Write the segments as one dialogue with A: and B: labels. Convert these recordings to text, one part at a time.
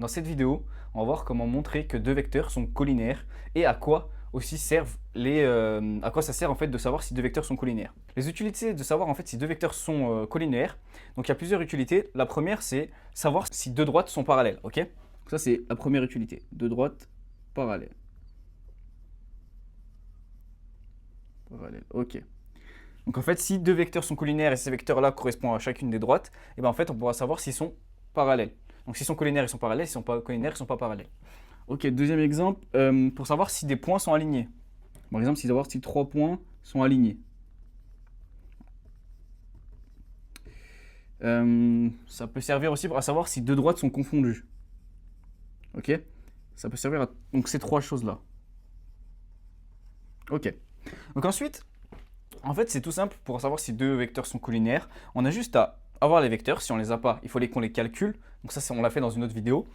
A: Dans cette vidéo, on va voir comment montrer que deux vecteurs sont collinaires et à quoi aussi servent à quoi ça sert en fait de savoir si deux vecteurs sont collinaires. Les utilités de savoir en fait si deux vecteurs sont collinaires, donc il y a plusieurs utilités. La première c'est savoir si deux droites sont parallèles, ok? Donc ça c'est la première utilité, deux droites parallèles. Parallèles, ok. Donc en fait si deux vecteurs sont collinaires et ces vecteurs-là correspondent à chacune des droites, et bien en fait on pourra savoir s'ils sont parallèles. Donc s'ils sont collinaires, ils sont parallèles, s'ils ne sont pas collinaires, ils ne sont pas parallèles. Ok, deuxième exemple, pour savoir si des points sont alignés. Par exemple, savoir si trois points sont alignés. Ça peut servir aussi à savoir si deux droites sont confondues. Ok? Ça peut servir à donc ces trois choses-là. Ok. Donc ensuite, en fait, c'est tout simple pour savoir si deux vecteurs sont collinaires. On a juste à avoir les vecteurs. Si on les a pas, il faut qu'on les calcule. Donc ça, on l'a fait dans une autre vidéo.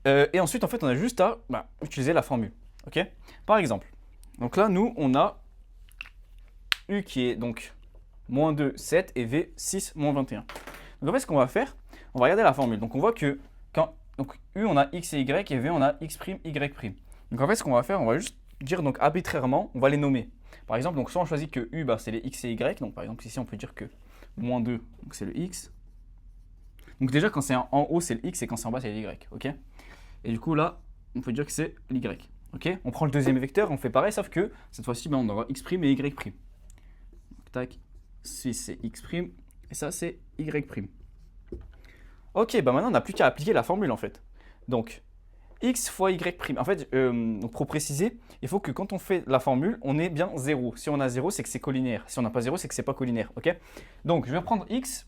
A: Et ensuite, en fait, on a juste à utiliser la formule. Ok? Par exemple, donc là, nous, on a U qui est donc moins 2, 7 et V, 6, moins 21. Donc en fait, ce qu'on va faire, on va regarder la formule. Donc on voit que quand donc U, on a X et Y et V, on a X', Y'. Donc en fait, ce qu'on va faire, on va juste dire donc arbitrairement, on va les nommer. Par exemple, donc soit on choisit que U, c'est les X et Y. Donc par exemple, ici, on peut dire que moins 2, donc c'est le X. Donc déjà, quand c'est en haut, c'est le X et quand c'est en bas, c'est le Y. Ok? Et du coup, là, on peut dire que c'est l'Y. Ok? On prend le deuxième vecteur, on fait pareil, sauf que cette fois-ci, on aura X' et Y'. Donc, tac, ici c'est X' et ça c'est Y'. Ok, maintenant on n'a plus qu'à appliquer la formule en fait. Donc, X fois Y'. En fait, donc pour préciser, il faut que quand on fait la formule, on ait bien 0. Si on a 0, c'est que c'est collinaire. Si on n'a pas 0, c'est que c'est pas collinaire. Ok? Donc, je vais prendre X.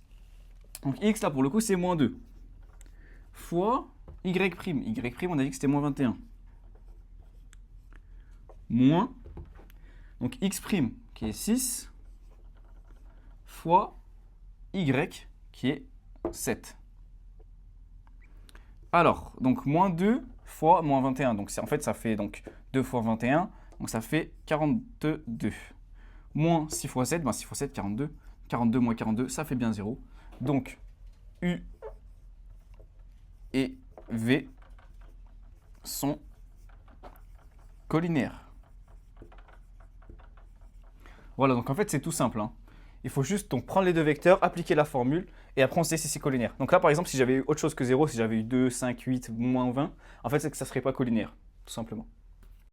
A: Donc, X là pour le coup, c'est moins 2. Fois Y'. Y', on a dit que c'était moins 21. Moins. Donc, X' qui est 6 fois Y qui est 7. Alors, donc moins 2 fois moins 21. Donc en fait, ça fait donc 2 fois 21. Donc ça fait 42. Moins 6 fois 7, 6 fois 7, 42. 42 moins 42, ça fait bien 0. Donc U et V sont collinaires. Voilà, donc en fait, c'est tout simple. Il faut juste donc prendre les deux vecteurs, appliquer la formule, et après on sait si c'est collinaire. Donc là, par exemple, si j'avais eu autre chose que 0, si j'avais eu 2, 5, 8, moins 20, en fait, c'est que ça ne serait pas collinaire, tout simplement.